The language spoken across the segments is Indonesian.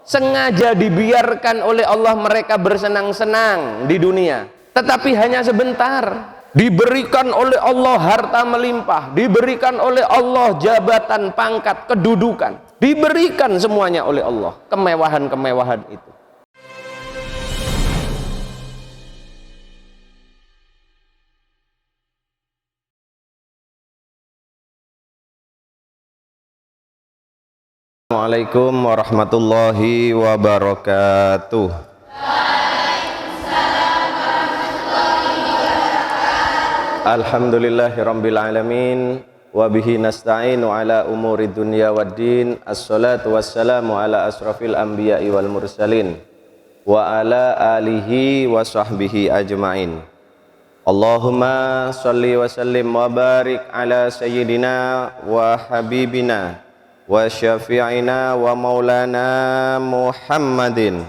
Sengaja dibiarkan oleh Allah mereka bersenang-senang di dunia, tetapi hanya sebentar. Diberikan oleh Allah harta melimpah, diberikan oleh Allah jabatan, pangkat, kedudukan, diberikan semuanya oleh Allah, kemewahan-kemewahan itu. Assalamualaikum warahmatullahi wabarakatuh. Alhamdulillahirabbil alamin wa bihi nasta'inu ala umuri dunya waddin. Assalatu wassalamu ala asrafil anbiya'i wal mursalin wa ala alihi wa sahbihi ajmain. Allahumma shalli wa sallim wa barik ala sayyidina wa habibina wa syafi'ina wa maulana Muhammadin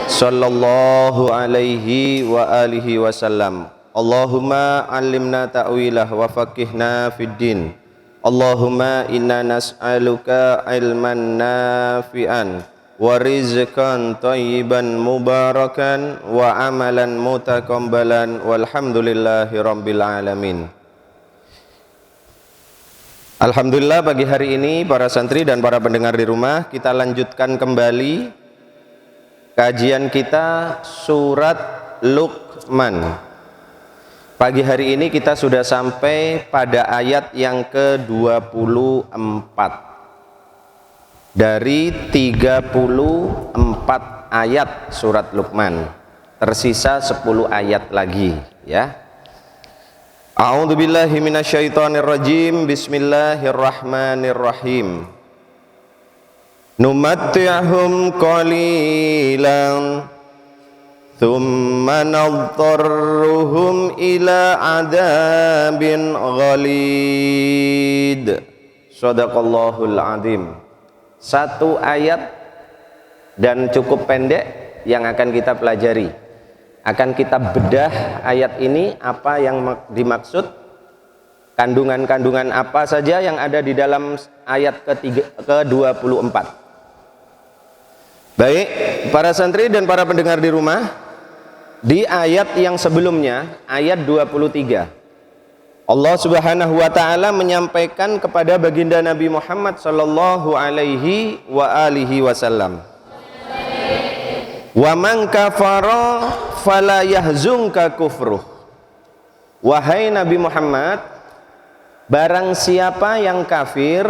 sallallahu alaihi wa alihi wasallam. Allahumma allimna ta'wilah wa faqihna fid din. Allahumma inna nas'aluka ilman nafi'an wa rizqan thayyiban mubarakan wa amalan mutaqabbalan walhamdulillahi rabbil alamin. Alhamdulillah, pagi hari ini para santri dan para pendengar di rumah, kita lanjutkan kembali kajian kita surat Luqman. Pagi hari ini kita sudah sampai pada ayat yang ke-24 dari 34 ayat surat Luqman. Tersisa 10 ayat lagi, ya. A'udzu billahi minasyaitonir rajim. Bismillahirrahmanirrahim. Numatti'hum qalilan thumma nadtarruhum ila adzabin ghalid. Shadaqallahul azim. Satu ayat dan cukup pendek yang akan kita pelajari. Akan kita bedah ayat ini, apa yang dimaksud, kandungan-kandungan apa saja yang ada di dalam ayat ke-24. Baik, para santri dan para pendengar di rumah, di ayat yang sebelumnya, ayat 23, Allah Subhanahu wa ta'ala menyampaikan kepada baginda Nabi Muhammad sallallahu alaihi wa alihi wasallam, wa man kafara fala yahzunka kufruh. Wahai Nabi Muhammad, barang siapa yang kafir,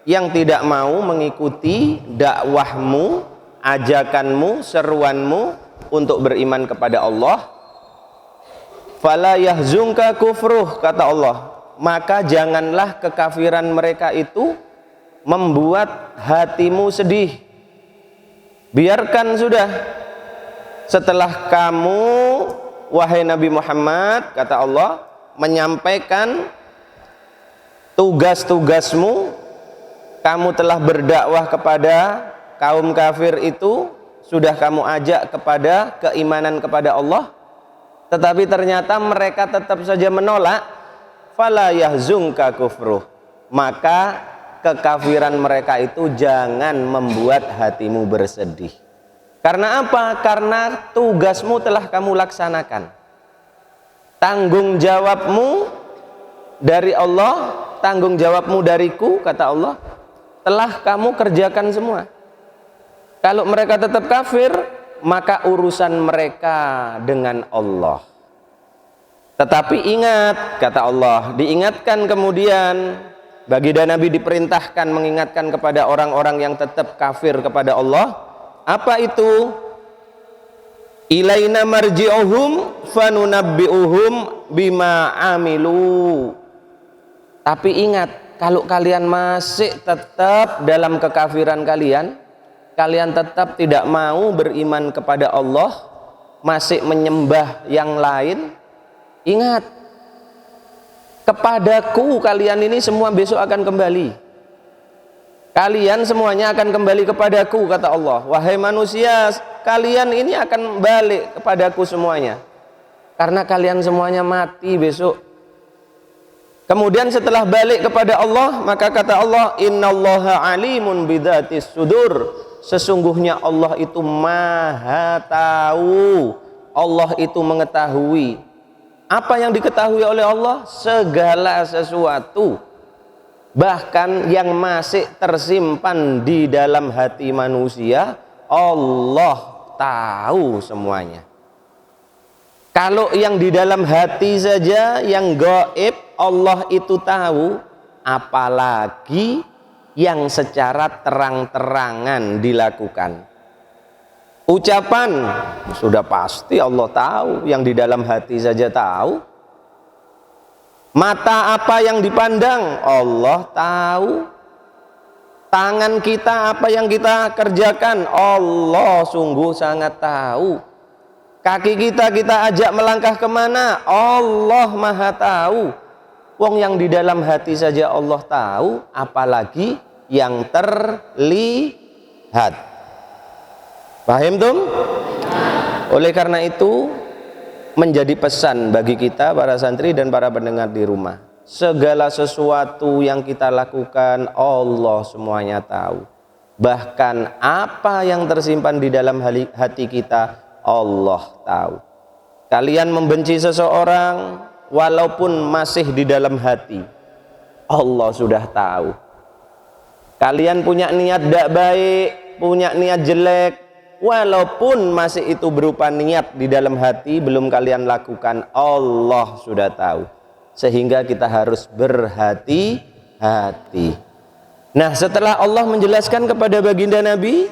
yang tidak mau mengikuti dakwahmu, ajakanmu, seruanmu untuk beriman kepada Allah, fala yahzunka kufruh, kata Allah, maka janganlah kekafiran mereka itu membuat hatimu sedih. Biarkan sudah. Setelah kamu, wahai Nabi Muhammad, kata Allah, menyampaikan tugas-tugasmu, kamu telah berdakwah kepada kaum kafir itu, sudah kamu ajak kepada keimanan kepada Allah, tetapi ternyata mereka tetap saja menolak, fala yahzunka kufruh, maka kekafiran mereka itu jangan membuat hatimu bersedih. Karena apa? Karena tugasmu telah kamu laksanakan. Tanggung jawabmu dari Allah, tanggung jawabmu dariku, kata Allah, telah kamu kerjakan semua. Kalau mereka tetap kafir, maka urusan mereka dengan Allah. Tetapi ingat, kata Allah, diingatkan kemudian, baginda Nabi diperintahkan mengingatkan kepada orang-orang yang tetap kafir kepada Allah. Apa itu? Ilaina marji'uhum fanunabbi'uhum bima amilu. Tapi ingat, kalau kalian masih tetap dalam kekafiran kalian, kalian tetap tidak mau beriman kepada Allah, masih menyembah yang lain, ingat, kepadaku kalian ini semua besok akan kembali. Kalian semuanya akan kembali kepadaku, kata Allah. Wahai manusia, kalian ini akan balik kepadaku semuanya, karena kalian semuanya mati besok. Kemudian setelah balik kepada Allah, maka kata Allah, innallaha alimun bidzatis sudur, sesungguhnya Allah itu maha tahu. Allah itu mengetahui. Apa yang diketahui oleh Allah? Segala sesuatu, bahkan yang masih tersimpan di dalam hati manusia, Allah tahu semuanya. Kalau yang di dalam hati saja, yang gaib, Allah itu tahu, apalagi yang secara terang-terangan dilakukan. Ucapan sudah pasti Allah tahu, yang di dalam hati saja tahu. Mata apa yang dipandang, Allah tahu. Tangan kita apa yang kita kerjakan, Allah sungguh sangat tahu. Kaki kita ajak melangkah kemana, Allah maha tahu. Wong yang di dalam hati saja Allah tahu, apalagi yang terlihat. Paham tum? Oleh karena itu menjadi pesan bagi kita para santri dan para pendengar di rumah, segala sesuatu yang kita lakukan Allah semuanya tahu. Bahkan apa yang tersimpan di dalam hati kita Allah tahu. Kalian membenci seseorang walaupun masih di dalam hati, Allah sudah tahu. Kalian punya niat tidak baik, punya niat jelek, walaupun masih itu berupa niat di dalam hati, belum kalian lakukan, Allah sudah tahu. Sehingga kita harus berhati-hati. Nah, setelah Allah menjelaskan kepada baginda Nabi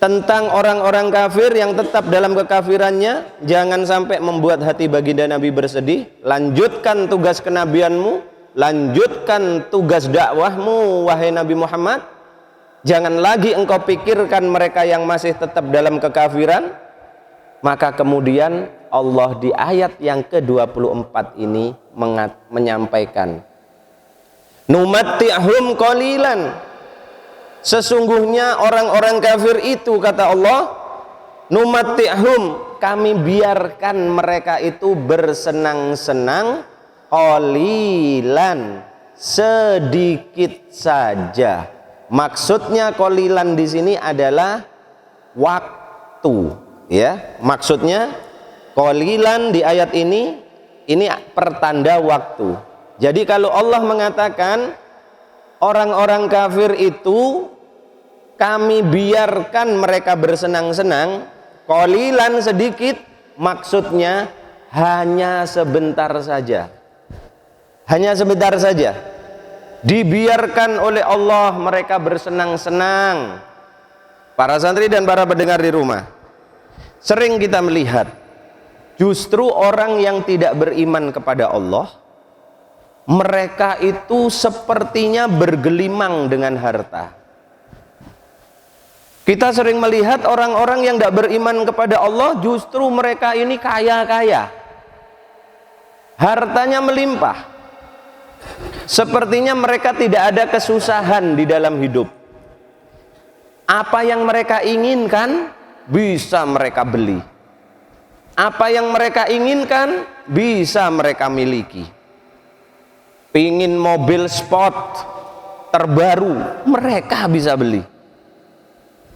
tentang orang-orang kafir yang tetap dalam kekafirannya, jangan sampai membuat hati baginda Nabi bersedih. Lanjutkan tugas kenabianmu, lanjutkan tugas dakwahmu, wahai Nabi Muhammad. Jangan lagi engkau pikirkan mereka yang masih tetap dalam kekafiran. Maka kemudian Allah di ayat yang ke-24 ini menyampaikan, numatti'hum qalilan. Sesungguhnya orang-orang kafir itu, kata Allah, numatti'hum, kami biarkan mereka itu bersenang-senang, qalilan, sedikit saja. Maksudnya qalilan di sini adalah waktu, ya. Maksudnya qalilan di ayat ini pertanda waktu. Jadi kalau Allah mengatakan orang-orang kafir itu kami biarkan mereka bersenang-senang, qalilan sedikit, maksudnya hanya sebentar saja. Hanya sebentar saja. Dibiarkan oleh Allah mereka bersenang-senang. Para santri dan para pendengar di rumah, sering kita melihat justru orang yang tidak beriman kepada Allah, mereka itu sepertinya bergelimang dengan harta. Kita sering melihat orang-orang yang tidak beriman kepada Allah, justru mereka ini kaya-kaya, hartanya melimpah. Sepertinya mereka tidak ada kesusahan di dalam hidup. Apa yang mereka inginkan bisa mereka beli. Apa yang mereka inginkan bisa mereka miliki. Pingin mobil sport terbaru, mereka bisa beli.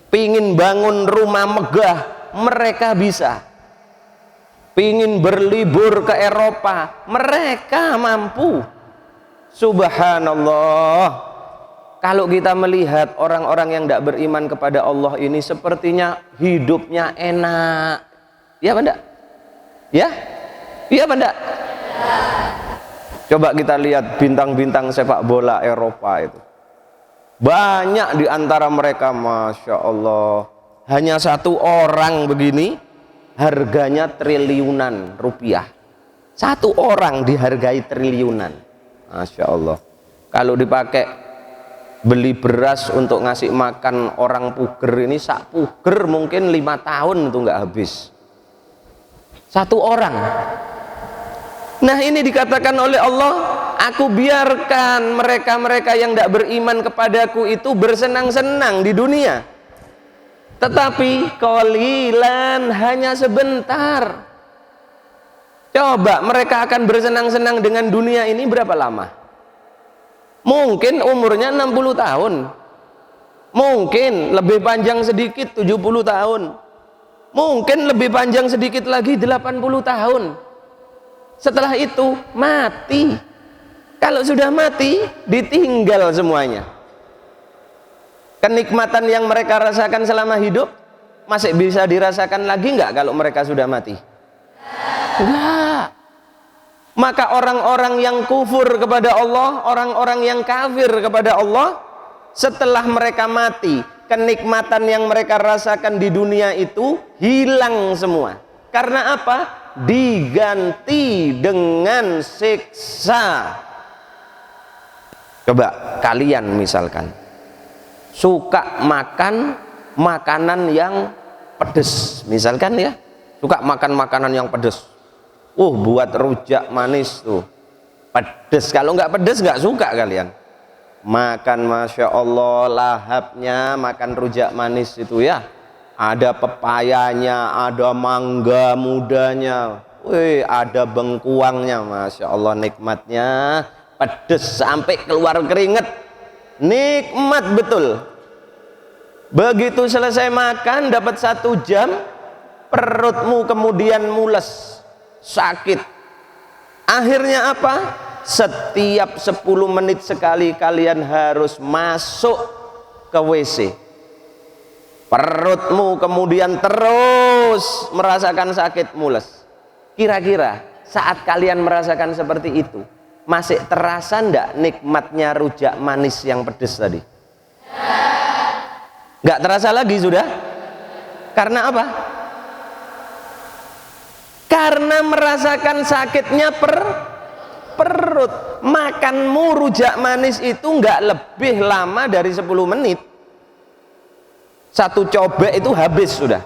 Pingin bangun rumah megah, mereka bisa. Pingin berlibur ke Eropa, mereka mampu. Subhanallah. Kalau kita melihat orang-orang yang tidak beriman kepada Allah ini, sepertinya hidupnya enak. Ya benda? Ya? Iya benda? Coba kita lihat bintang-bintang sepak bola Eropa itu. Banyak di antara mereka, Masya Allah, hanya satu orang begini harganya triliunan rupiah. Satu orang dihargai triliunan. Masya Allah. Kalau dipakai beli beras untuk ngasih makan orang puger ini, sak puger mungkin 5 tahun itu nggak habis. Satu orang. Nah, ini dikatakan oleh Allah, aku biarkan mereka-mereka yang tidak beriman kepadaku itu bersenang-senang di dunia, tetapi qalilan, hanya sebentar. Coba mereka akan bersenang-senang dengan dunia ini berapa lama? Mungkin umurnya 60 tahun. Mungkin lebih panjang sedikit 70 tahun. Mungkin lebih panjang sedikit lagi 80 tahun. Setelah itu mati. Kalau sudah mati, ditinggal semuanya. Kenikmatan yang mereka rasakan selama hidup masih bisa dirasakan lagi nggak kalau mereka sudah mati? Enggak. Maka orang-orang yang kufur kepada Allah, orang-orang yang kafir kepada Allah, setelah mereka mati, kenikmatan yang mereka rasakan di dunia itu hilang semua. Karena apa? Diganti dengan siksa. Coba kalian misalkan suka makan makanan yang pedes, misalkan ya, suka makan makanan yang pedes. Buat rujak manis tuh pedes. Kalau nggak pedes nggak suka kalian. Makan, masya Allah, lahapnya makan rujak manis itu ya. Ada pepayanya, ada mangga mudanya, ada bengkuangnya, masya Allah, nikmatnya. Pedes sampai keluar keringet, nikmat betul. Begitu selesai makan, dapat 1 jam, perutmu kemudian mules, sakit. Akhirnya apa? Setiap 10 menit sekali kalian harus masuk ke WC. Perutmu kemudian terus merasakan sakit, mules. Kira-kira saat kalian merasakan seperti itu, masih terasa ndak nikmatnya rujak manis yang pedes tadi? Nggak terasa lagi sudah. Karena apa? Karena merasakan sakitnya perut. Makanmu rujak manis itu nggak lebih lama dari 10 menit. 1 cobek itu habis sudah.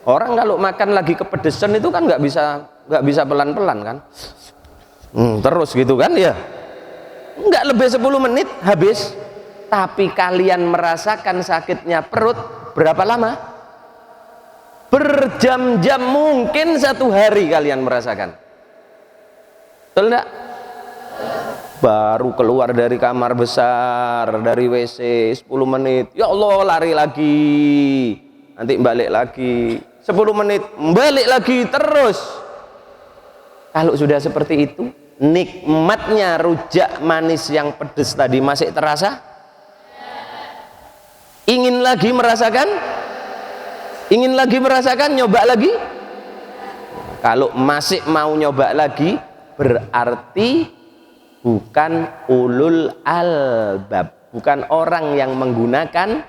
Orang kalau makan lagi kepedesan itu kan nggak bisa pelan-pelan kan. Terus gitu kan ya. Nggak lebih 10 menit habis. Tapi kalian merasakan sakitnya perut berapa lama? Berjam-jam, mungkin 1 hari kalian merasakan. Betul enggak? Baru keluar dari kamar besar, dari WC 10 menit, ya Allah, lari lagi, nanti balik lagi 10 menit, balik lagi terus. Kalau sudah seperti itu, nikmatnya rujak manis yang pedes tadi masih terasa? Ingin lagi merasakan? Ingin lagi merasakan? Nyoba lagi? Kalau masih mau nyoba lagi, berarti bukan ulul albab, bukan orang yang menggunakan.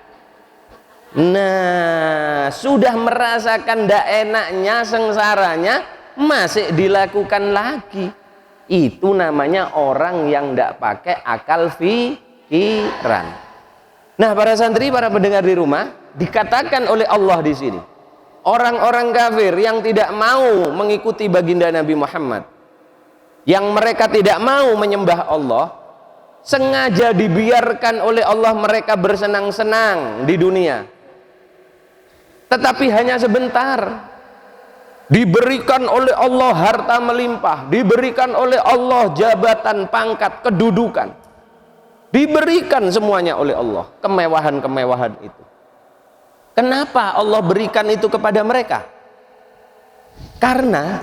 Nah, sudah merasakan ndak enaknya, sengsaranya, masih dilakukan lagi. Itu namanya orang yang ndak pakai akal pikiran. Nah, para santri, para pendengar di rumah, dikatakan oleh Allah di sini, orang-orang kafir yang tidak mau mengikuti baginda Nabi Muhammad, yang mereka tidak mau menyembah Allah, sengaja dibiarkan oleh Allah mereka bersenang-senang di dunia, tetapi hanya sebentar. Diberikan oleh Allah harta melimpah, diberikan oleh Allah jabatan, pangkat, kedudukan, diberikan semuanya oleh Allah, kemewahan-kemewahan itu. Kenapa Allah berikan itu kepada mereka? Karena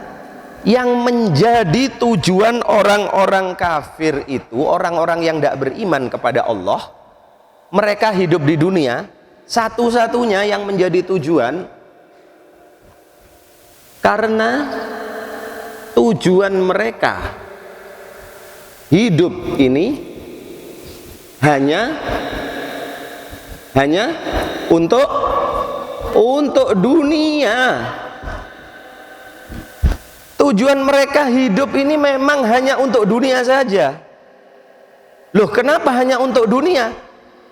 yang menjadi tujuan orang-orang kafir itu, orang-orang yang tidak beriman kepada Allah, mereka hidup di dunia, satu-satunya yang menjadi tujuan, karena tujuan mereka hidup ini hanya untuk dunia. Tujuan mereka hidup ini memang hanya untuk dunia saja. Loh, kenapa hanya untuk dunia?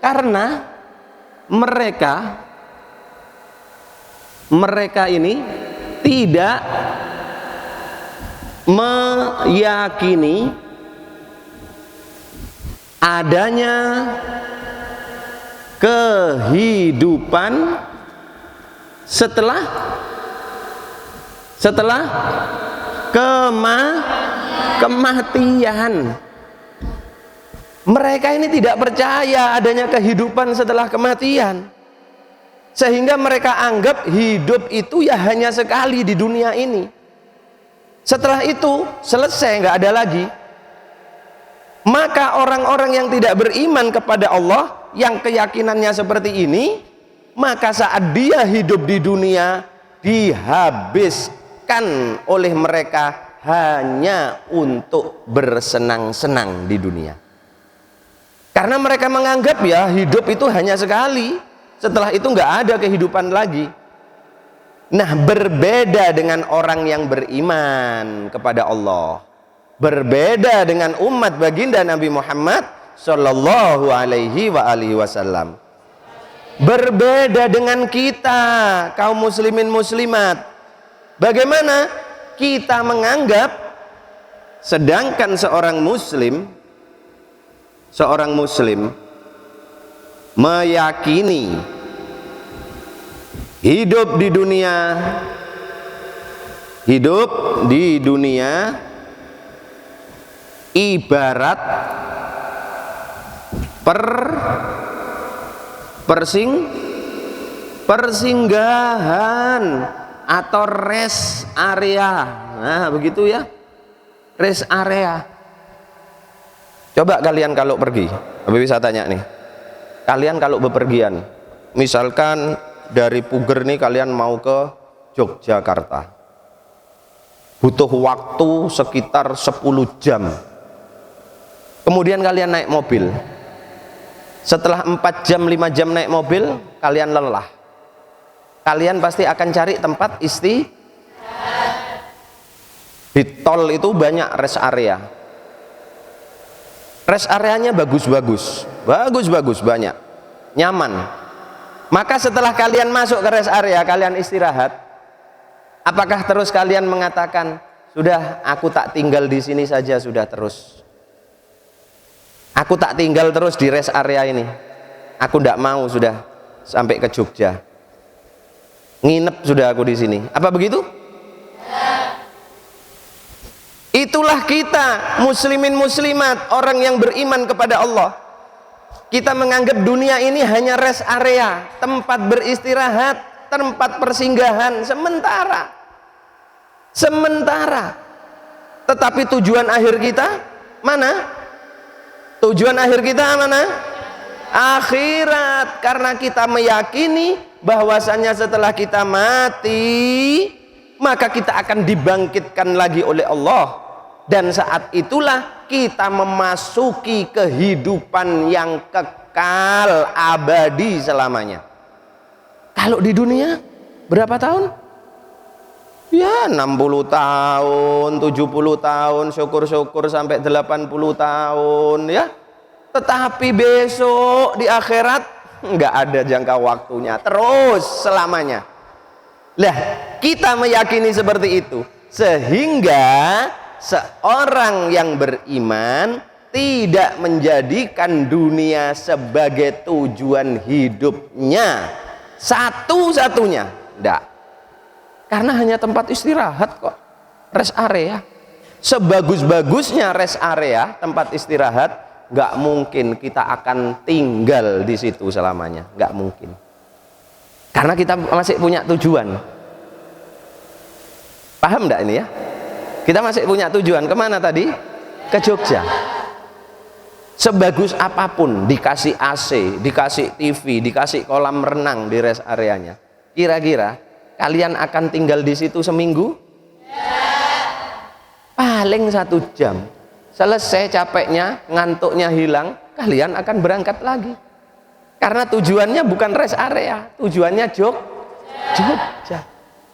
Karena mereka ini tidak meyakini adanya kehidupan setelah kematian. Mereka ini tidak percaya adanya kehidupan setelah kematian, sehingga mereka anggap hidup itu ya hanya sekali di dunia ini, setelah itu selesai, nggak ada lagi. Maka orang-orang yang tidak beriman kepada Allah, yang keyakinannya seperti ini, maka saat dia hidup di dunia, dihabiskan oleh mereka hanya untuk bersenang-senang di dunia. Karena mereka menganggap ya hidup itu hanya sekali, setelah itu nggak ada kehidupan lagi. Nah, berbeda dengan orang yang beriman kepada Allah, berbeda dengan umat baginda Nabi Muhammad Sallallahu alaihi wasallam, berbeda dengan kita kaum muslimin muslimat. Bagaimana kita menganggap sedangkan seorang muslim meyakini hidup di dunia ibarat persinggahan atau rest area. Nah, begitu ya, rest area. Coba kalian kalau pergi, Habib bisa tanya nih, kalian kalau bepergian, misalkan dari Puger nih kalian mau ke Yogyakarta, butuh waktu sekitar 10 jam. Kemudian kalian naik mobil, setelah 4 jam 5 jam naik mobil, kalian lelah, kalian pasti akan cari tempat di tol itu banyak rest area. Rest areanya bagus-bagus banyak, nyaman. Maka setelah kalian masuk ke rest area, kalian istirahat, apakah terus kalian mengatakan, sudah aku tak tinggal di sini saja, sudah terus aku tak tinggal terus di rest area ini, aku tidak mau sudah sampai ke Jogja, nginep sudah aku di sini, apa begitu? Itulah kita muslimin muslimat, orang yang beriman kepada Allah. Kita menganggap dunia ini hanya rest area, tempat beristirahat, tempat persinggahan sementara. Tetapi tujuan akhir kita mana? Tujuan akhir kita mana? Akhirat. Karena kita meyakini bahwasannya setelah kita mati, maka kita akan dibangkitkan lagi oleh Allah, dan saat itulah kita memasuki kehidupan yang kekal abadi selamanya. Kalau di dunia berapa tahun? Ya 60 tahun, 70 tahun, syukur-syukur sampai 80 tahun ya. Tetapi besok di akhirat nggak ada jangka waktunya, terus selamanya. Lah, kita meyakini seperti itu, sehingga seorang yang beriman tidak menjadikan dunia sebagai tujuan hidupnya satu-satunya, enggak. Karena hanya tempat istirahat kok, rest area. Sebagus-bagusnya rest area, tempat istirahat, enggak mungkin kita akan tinggal di situ selamanya, enggak mungkin. Karena kita masih punya tujuan. Paham enggak ini ya? Kita masih punya tujuan, kemana tadi? Ke Jogja. Sebagus apapun, dikasih AC, dikasih TV, dikasih kolam renang di rest areanya, kira-kira kalian akan tinggal di situ seminggu? Paling 1 jam. Selesai capeknya, ngantuknya hilang, kalian akan berangkat lagi. Karena tujuannya bukan rest area, tujuannya Jogja.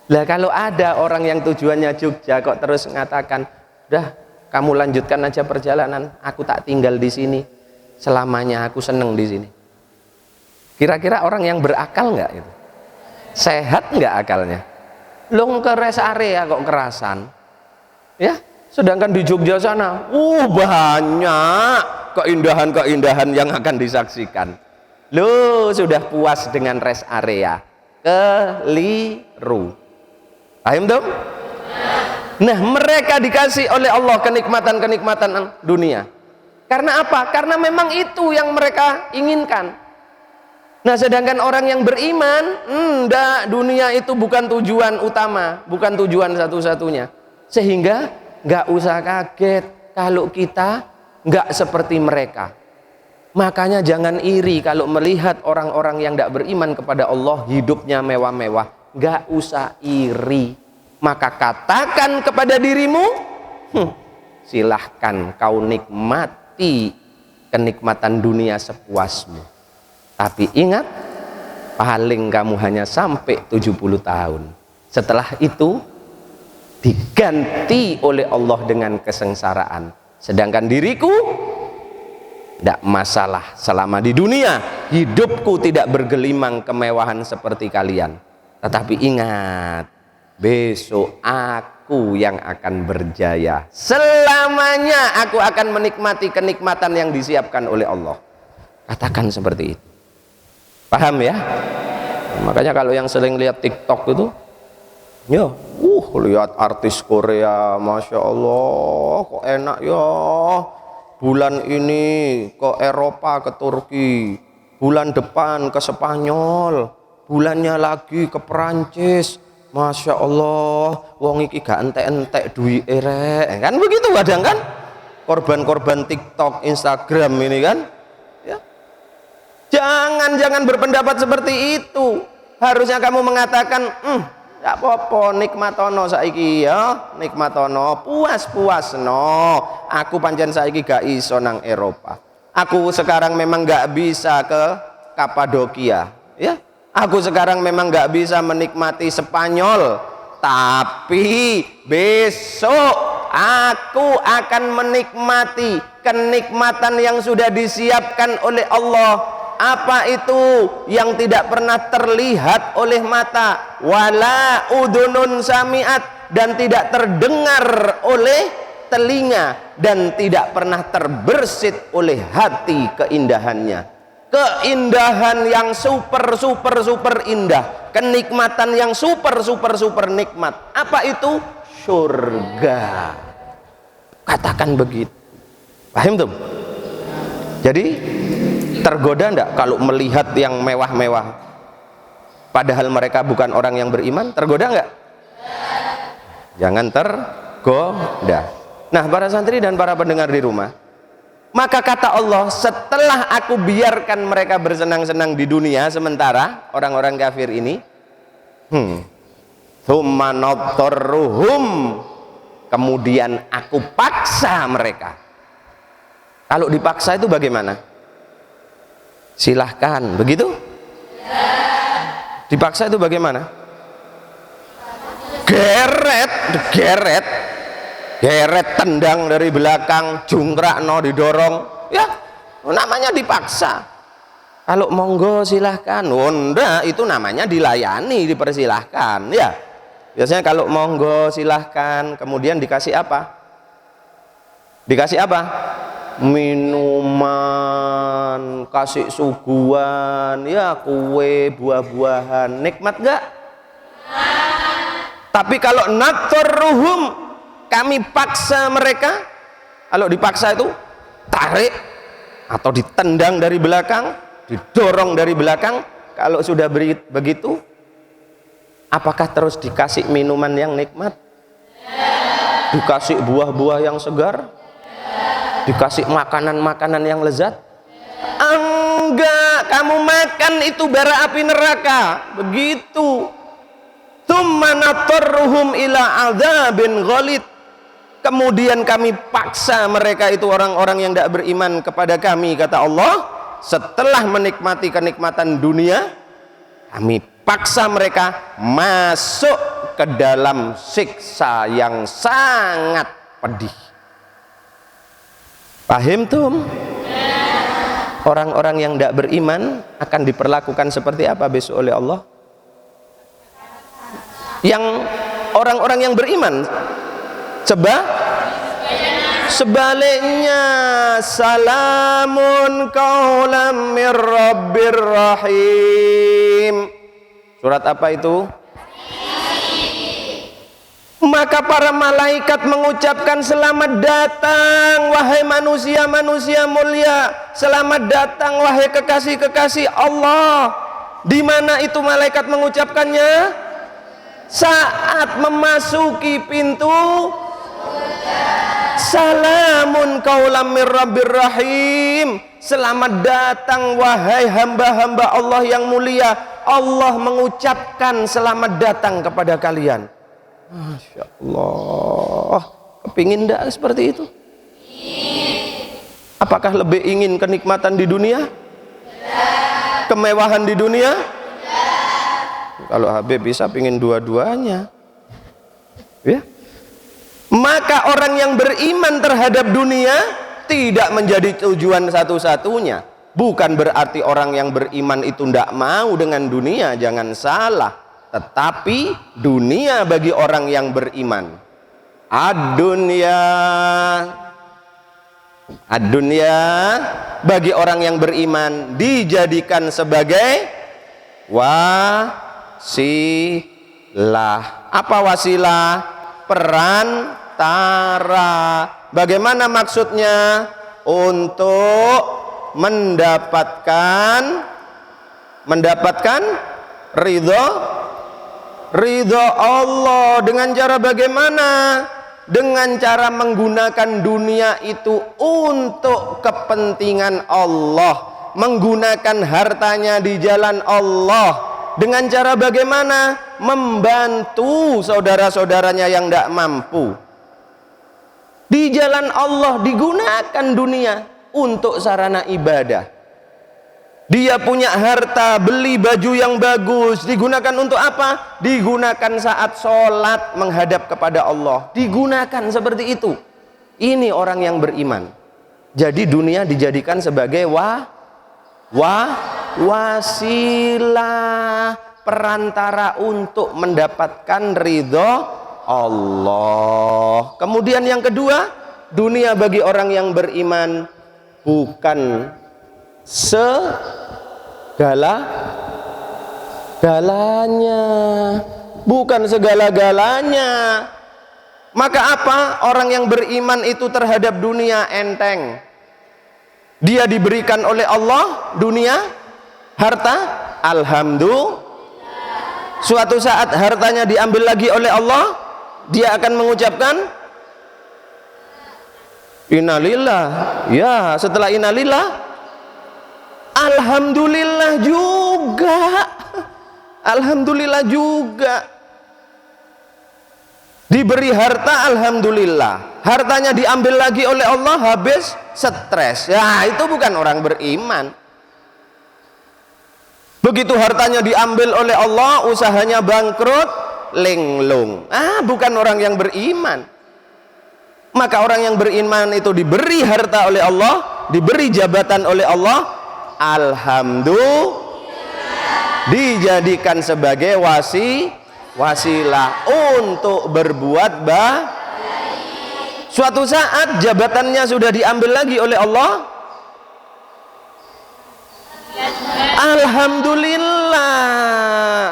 Lah kalau ada orang yang tujuannya Jogja kok terus mengatakan, udah kamu lanjutkan aja perjalanan, aku tak tinggal di sini selamanya, aku seneng di sini. Kira-kira orang yang berakal nggak itu? Sehat nggak akalnya? Long ke rest area kok kerasan, ya? Sedangkan di Jogja sana, banyak keindahan-keindahan yang akan disaksikan. Lo sudah puas dengan rest area, keliru. Paham dong? Nah, mereka dikasih oleh Allah kenikmatan-kenikmatan dunia. Karena apa? Karena memang itu yang mereka inginkan. Nah, sedangkan orang yang beriman, enggak, dunia itu bukan tujuan utama, bukan tujuan satu-satunya. Sehingga enggak usah kaget kalau kita enggak seperti mereka. Makanya jangan iri kalau melihat orang-orang yang enggak beriman kepada Allah hidupnya mewah-mewah. Enggak usah iri. Maka katakan kepada dirimu, silahkan kau nikmati kenikmatan dunia sepuasmu. Tapi ingat, paling kamu hanya sampai 70 tahun. Setelah itu diganti oleh Allah dengan kesengsaraan. Sedangkan diriku tidak masalah selama di dunia hidupku tidak bergelimang kemewahan seperti kalian. Tetapi ingat, besok aku yang akan berjaya. Selamanya aku akan menikmati kenikmatan yang disiapkan oleh Allah. Katakan seperti itu. Paham ya? Makanya kalau yang sering lihat TikTok itu, ya, lihat artis Korea, Masya Allah, kok enak ya. Bulan ini ke Eropa, ke Turki, bulan depan ke Spanyol, bulannya lagi ke Perancis. Masya Allah, wong iki gak entek-entek duwi erek. Kan begitu kadang kan? Korban-korban TikTok, Instagram ini kan? Ya. Jangan berpendapat seperti itu. Harusnya kamu mengatakan, gak apa-apa, nikmatono saiki ya, nikmatono, puas-puasno. Aku pancen saiki gak iso nang Eropa. Aku sekarang memang gak bisa ke Kapadokia, ya. Aku sekarang memang gak bisa menikmati Spanyol. Tapi besok aku akan menikmati kenikmatan yang sudah disiapkan oleh Allah. Apa itu? Yang tidak pernah terlihat oleh mata, wala udunun sami'at, dan tidak terdengar oleh telinga, dan tidak pernah terbersit oleh hati keindahannya. Keindahan yang super indah, kenikmatan yang super nikmat. Apa itu? Surga. Katakan begitu. Paham tuh? Jadi tergoda enggak kalau melihat yang mewah-mewah padahal mereka bukan orang yang beriman? Tergoda enggak? Jangan tergoda. Nah, para santri dan para pendengar di rumah, maka kata Allah, setelah aku biarkan mereka bersenang-senang di dunia sementara, orang-orang kafir ini, tsumma nadtarruhum, kemudian aku paksa mereka. Kalau dipaksa itu bagaimana? Silahkan, begitu? Dipaksa itu bagaimana? Geret, tendang dari belakang, jungkrakno, didorong, ya, namanya dipaksa. Kalau monggo silahkan, enggak, itu namanya dilayani, dipersilahkan, ya. Biasanya kalau monggo silahkan, kemudian dikasih apa? Dikasih apa? Minuman, kasih suguhan, ya, kue, buah-buahan. Nikmat gak? Tapi kalau natorruhum, kami paksa mereka. Kalau dipaksa itu tarik atau ditendang dari belakang, didorong dari belakang. Kalau sudah begitu, apakah terus dikasih minuman yang nikmat? Dikasih buah-buah yang segar? Dikasih makanan-makanan yang lezat? Enggak, kamu makan itu bara api neraka. Begitu. Tsumma natarruhum ila adzabin ghalid. Kemudian kami paksa mereka itu orang-orang yang tidak beriman kepada kami, kata Allah. Setelah menikmati kenikmatan dunia, kami paksa mereka masuk ke dalam siksa yang sangat pedih. Paham tuh? Orang-orang yang tidak beriman akan diperlakukan seperti apa besok oleh Allah? Yang orang-orang yang beriman sebaliknya, salamun qaulam mir rabbir rahim. Surat apa itu? Maka para malaikat mengucapkan selamat datang wahai manusia-manusia mulia, selamat datang wahai kekasih-kekasih Allah. Di mana itu malaikat mengucapkannya? Saat memasuki pintu, salamun qaulam mir rabbir rahim, selamat datang wahai hamba-hamba Allah yang mulia. Allah mengucapkan selamat datang kepada kalian. Masya Allah, kepingin enggak seperti itu? Apakah lebih ingin kenikmatan di dunia? Kemewahan di dunia? Kalau Habib bisa pingin dua-duanya, ya. Maka orang yang beriman terhadap dunia tidak menjadi tujuan satu-satunya. Bukan berarti orang yang beriman itu tidak mau dengan dunia, jangan salah. Tetapi dunia bagi orang yang beriman, ad-dunya bagi orang yang beriman dijadikan sebagai wasilah. Apa wasilah? Perantara. Bagaimana maksudnya? Untuk mendapatkan ridho Allah. Dengan cara bagaimana? Dengan cara menggunakan dunia itu untuk kepentingan Allah, menggunakan hartanya di jalan Allah. Dengan cara bagaimana? Membantu saudara-saudaranya yang tidak mampu. Di jalan Allah digunakan dunia untuk sarana ibadah. Dia punya harta, beli baju yang bagus, digunakan untuk apa? Digunakan saat sholat menghadap kepada Allah. Digunakan seperti itu. Ini orang yang beriman. Jadi dunia dijadikan sebagai wasilah, perantara untuk mendapatkan ridho Allah. Kemudian yang kedua, dunia bagi orang yang beriman bukan segala-galanya, bukan segala-galanya. Maka apa? Orang yang beriman itu terhadap dunia enteng. Dia diberikan oleh Allah dunia, harta, alhamdulillah. Suatu saat hartanya diambil lagi oleh Allah, dia akan mengucapkan innalillah. Ya, setelah innalillah, alhamdulillah juga. Alhamdulillah juga. Diberi harta, alhamdulillah. Hartanya diambil lagi oleh Allah, habis, stres. Ya, itu bukan orang beriman. Begitu hartanya diambil oleh Allah, usahanya bangkrut, linglung. Bukan orang yang beriman. Maka orang yang beriman itu diberi harta oleh Allah, diberi jabatan oleh Allah, alhamdulillah, dijadikan sebagai wasilah untuk berbuat baik. Suatu saat jabatannya sudah diambil lagi oleh Allah,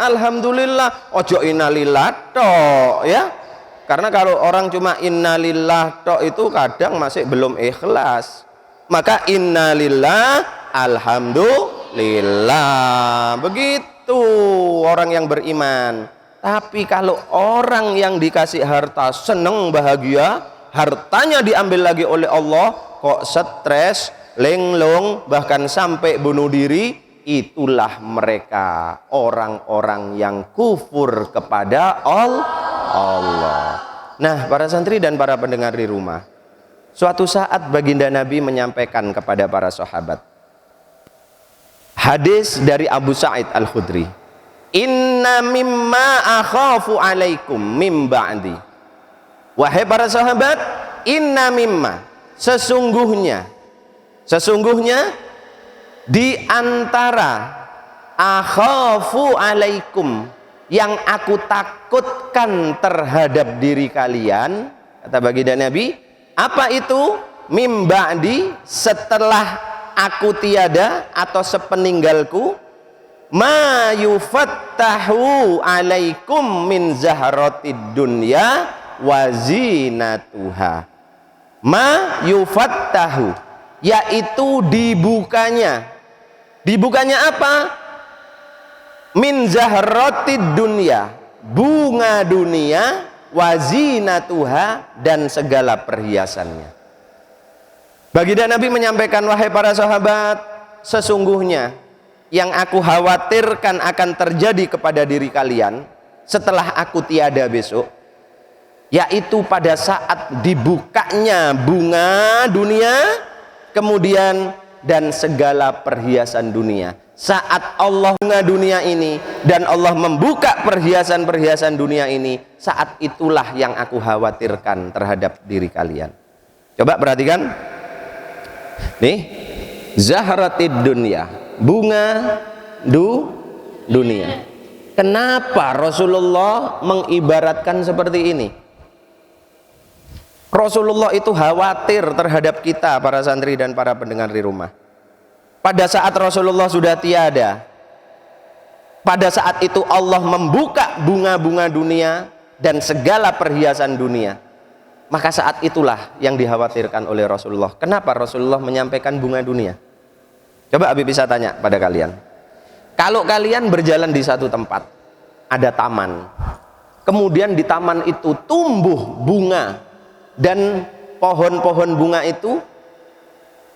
alhamdulillah, ojo innalillah tok, ya. Karena kalau orang cuma innalillah tok itu kadang masih belum ikhlas. Maka innalillah, alhamdulillah. Begitu orang yang beriman. Tapi kalau orang yang dikasih harta seneng, bahagia, hartanya diambil lagi oleh Allah, kok stres, linglung, bahkan sampai bunuh diri, itulah mereka orang-orang yang kufur kepada Allah. Nah, para santri dan para pendengar di rumah, suatu saat baginda Nabi menyampaikan kepada para sahabat hadis dari Abu Sa'id Al-Khudri, inna mimma akhafu alaikum mim ba'di. Wahai para sahabat, inna mimma, sesungguhnya di antara akhafu alaikum, yang aku takutkan terhadap diri kalian, kata baginda Nabi, apa itu? Mim ba'di, setelah aku tiada atau sepeninggalku. ma yufattahu alaikum min zahratid dunya wa zinatuha. Ma yufattahu, yaitu dibukanya. Dibukanya apa? Min zahratid dunya, bunga dunia, wa zinatuha, dan segala perhiasannya. Baginda Nabi menyampaikan, wahai para sahabat, sesungguhnya yang aku khawatirkan akan terjadi kepada diri kalian setelah aku tiada besok, yaitu pada saat dibukanya bunga dunia, kemudian dan segala perhiasan dunia. Saat Allah bunga dunia ini dan Allah membuka perhiasan-perhiasan dunia ini, saat itulah yang aku khawatirkan terhadap diri kalian. Coba perhatikan nih, zahratid dunya, bunga dunia. Kenapa Rasulullah mengibaratkan seperti ini? Rasulullah itu khawatir terhadap kita, para santri dan para pendengar di rumah. Pada saat Rasulullah sudah tiada, pada saat itu Allah membuka bunga-bunga dunia dan segala perhiasan dunia, maka saat itulah yang dikhawatirkan oleh Rasulullah. Kenapa Rasulullah menyampaikan bunga dunia? Coba Abi bisa tanya pada kalian. Kalau kalian berjalan di satu tempat, ada taman, kemudian di taman itu tumbuh bunga, dan pohon-pohon bunga itu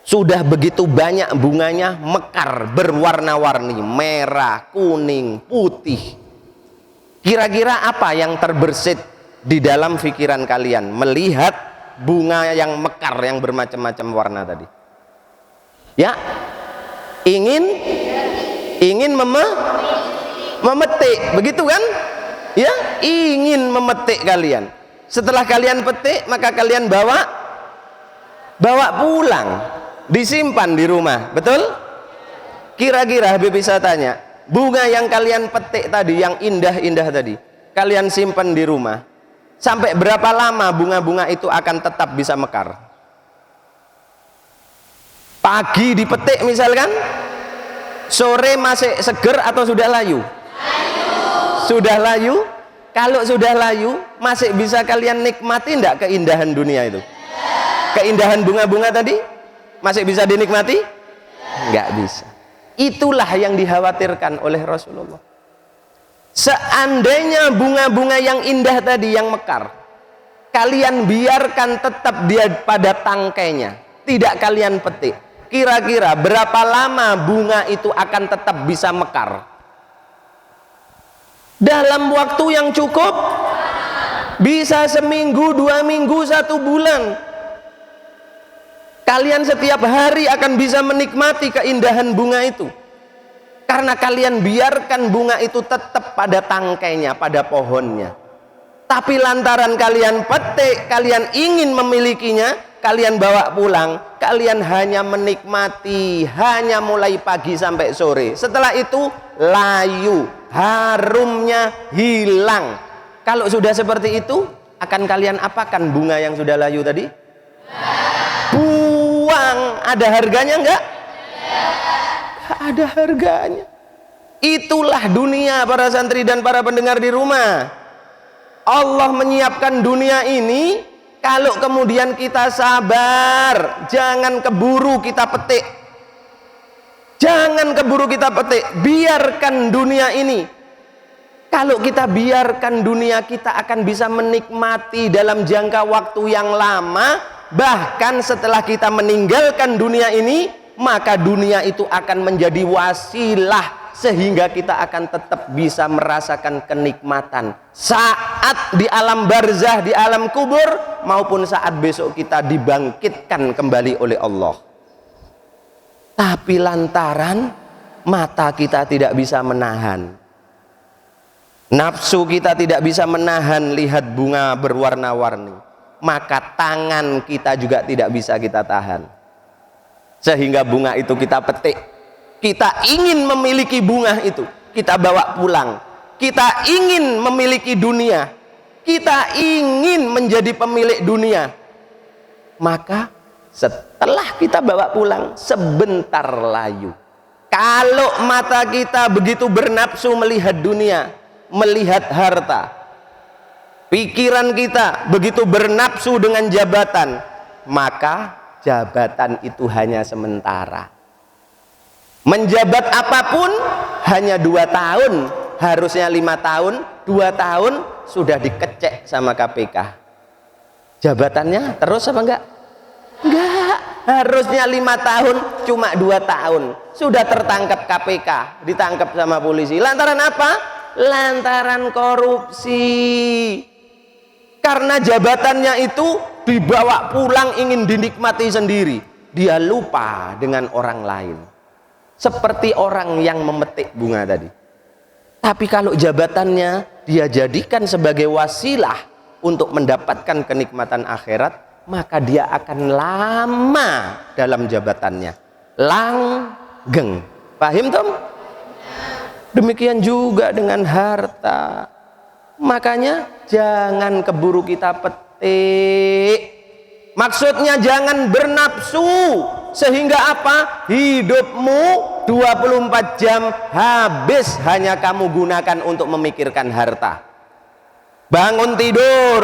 sudah begitu banyak bunganya, mekar, berwarna-warni, merah, kuning, putih. Kira-kira apa yang terbersit di dalam pikiran kalian melihat bunga yang mekar, yang bermacam-macam warna tadi? Ya, ingin memetik, begitu kan? Ya, ingin memetik kalian. Setelah kalian petik, maka kalian bawa pulang, disimpan di rumah, betul? Kira-kira Habib bisa tanya, bunga yang kalian petik tadi, yang indah-indah tadi, kalian simpan di rumah, sampai berapa lama bunga-bunga itu akan tetap bisa mekar? Pagi dipetik misalkan, sore masih seger atau sudah layu? Sudah layu. Kalau sudah layu, masih bisa kalian nikmati enggak keindahan dunia itu? Keindahan bunga-bunga tadi masih bisa dinikmati? Enggak bisa. Itulah yang dikhawatirkan oleh Rasulullah. Seandainya bunga-bunga yang indah tadi, yang mekar, kalian biarkan tetap dia pada tangkainya, tidak kalian petik, kira-kira berapa lama bunga itu akan tetap bisa mekar? Dalam waktu yang cukup, bisa seminggu, 2 minggu, 1 bulan. Kalian setiap hari akan bisa menikmati keindahan bunga itu, karena kalian biarkan bunga itu tetap pada tangkainya, pada pohonnya. Tapi lantaran kalian petik, kalian ingin memilikinya, kalian bawa pulang, kalian hanya menikmati, hanya mulai pagi sampai sore. Setelah itu layu, harumnya hilang. Kalau sudah seperti itu, akan kalian apakan bunga yang sudah layu tadi? Buang. Ada harganya enggak? Enggak ada harganya. Itulah dunia, para santri dan para pendengar di rumah. Allah menyiapkan dunia ini, kalau kemudian kita sabar, jangan keburu kita petik. Jangan keburu kita petik, biarkan dunia ini. Kalau kita biarkan dunia, kita akan bisa menikmati dalam jangka waktu yang lama. Bahkan setelah kita meninggalkan dunia ini, maka dunia itu akan menjadi wasilah, sehingga kita akan tetap bisa merasakan kenikmatan saat di alam barzah, di alam kubur, maupun saat besok kita dibangkitkan kembali oleh Allah. Tapi lantaran mata kita tidak bisa menahan, nafsu kita tidak bisa menahan lihat bunga berwarna-warni, maka tangan kita juga tidak bisa kita tahan, sehingga bunga itu kita petik. Kita ingin memiliki bunga itu, kita bawa pulang. Kita ingin memiliki dunia, kita ingin menjadi pemilik dunia. Maka setelah kita bawa pulang, sebentar layu, Kalau mata kita begitu bernafsu melihat dunia, melihat harta, pikiran kita begitu bernafsu dengan jabatan, maka jabatan itu hanya sementara. Menjabat apapun hanya 2 tahun, harusnya 5 tahun, 2 tahun sudah dikecek sama KPK. Jabatannya terus apa enggak? Enggak, harusnya 5 tahun, cuma 2 tahun sudah tertangkap KPK, ditangkap sama polisi. Lantaran apa? Lantaran korupsi. Karena jabatannya itu dibawa pulang ingin dinikmati sendiri, dia lupa dengan orang lain. Seperti orang yang memetik bunga tadi. Tapi kalau jabatannya dia jadikan sebagai wasilah untuk mendapatkan kenikmatan akhirat, maka dia akan lama dalam jabatannya, langgeng. Paham Tom? Demikian juga dengan harta. Makanya jangan keburu kita petik. Maksudnya jangan bernafsu sehingga apa? Hidupmu 24 jam habis hanya kamu gunakan untuk memikirkan harta. Bangun tidur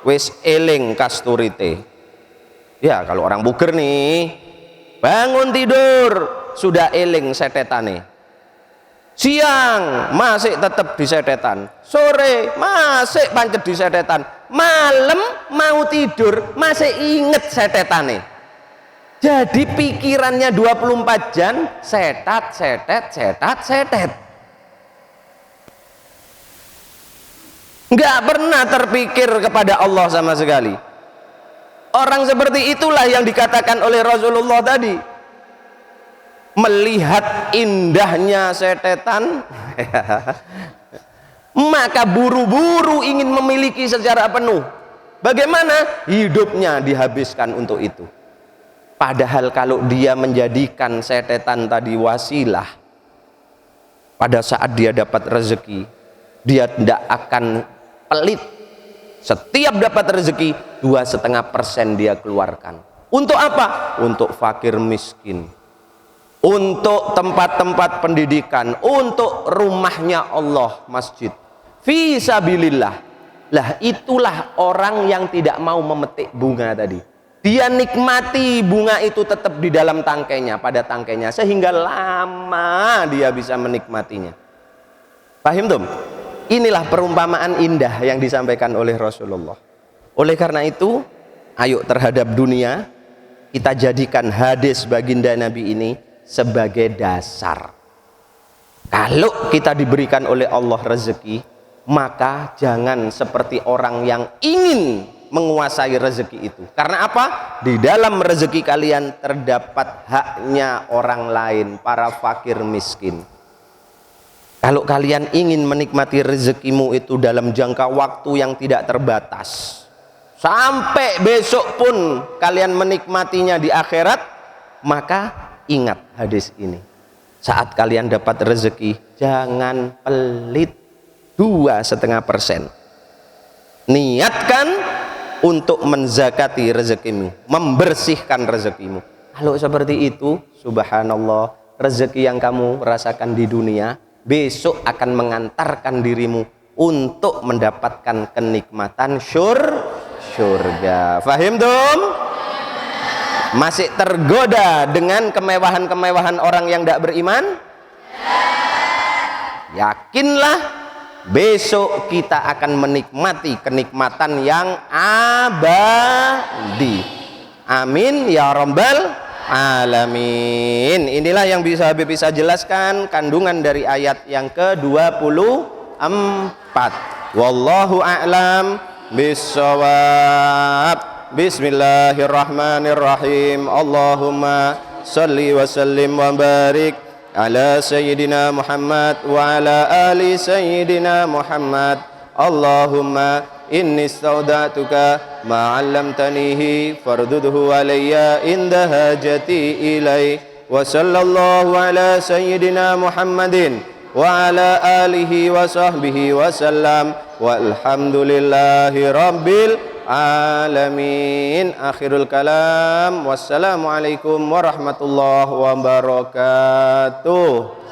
wis eling kasturite. Ya kalau orang buger nih, bangun tidur sudah eling setetane. Siang masih tetap di setetan, sore masih pancet di setetan, malam mau tidur masih inget setetane. Jadi pikirannya 24 jam setet. Nggak pernah terpikir kepada Allah sama sekali. Orang seperti itulah yang dikatakan oleh Rasulullah tadi. Melihat indahnya setetan, maka buru-buru ingin memiliki secara penuh. Bagaimana? Hidupnya dihabiskan untuk itu. Padahal kalau dia menjadikan setetan tadi wasilah, pada saat dia dapat rezeki, dia tidak akan pelit. Setiap dapat rezeki 2,5% dia keluarkan. Untuk apa? Untuk fakir miskin, untuk tempat-tempat pendidikan, untuk rumahnya Allah, masjid, fi sabilillah. Lah itulah orang yang tidak mau memetik bunga tadi. Dia nikmati bunga itu tetap di dalam tangkainya, pada tangkainya, sehingga lama dia bisa menikmatinya. Paham tuh? Inilah perumpamaan indah yang disampaikan oleh Rasulullah. Oleh karena itu, ayo terhadap dunia kita jadikan hadis baginda Nabi ini sebagai dasar. Kalau kita diberikan oleh Allah rezeki, maka jangan seperti orang yang ingin menguasai rezeki itu. Karena apa? Di dalam rezeki kalian terdapat haknya orang lain, para fakir miskin. Kalau kalian ingin menikmati rezekimu itu dalam jangka waktu yang tidak terbatas, sampai besok pun kalian menikmatinya di akhirat, maka ingat hadis ini. Saat kalian dapat rezeki, jangan pelit. 2,5%. Niatkan untuk menzakati rezekimu, membersihkan rezekimu. Kalau seperti itu, subhanallah, rezeki yang kamu rasakan di dunia besok akan mengantarkan dirimu untuk mendapatkan kenikmatan surga. Fahim dong? Masih tergoda dengan kemewahan-kemewahan orang yang tidak beriman? Yakinlah besok kita akan menikmati kenikmatan yang abadi. Amin ya rabbal alamin. Inilah yang Habib bisa jelaskan kandungan dari ayat yang ke-24. Wallahu a'lam bissawab. Bismillahirrahmanirrahim. Allahumma salli wa sallim wa barik ala sayyidina Muhammad wa ala ali sayyidina Muhammad. Allahumma inni istauda'tuka ma 'allamtanihi fardudhu alayya inda hajati ilai. Wa sallallahu ala sayyidina Muhammadin wa ala alihi wa sahbihi wa sallam. Walhamdulillahi rabbil alamin. Akhirul kalam. Wassalamualaikum warahmatullahi wabarakatuh.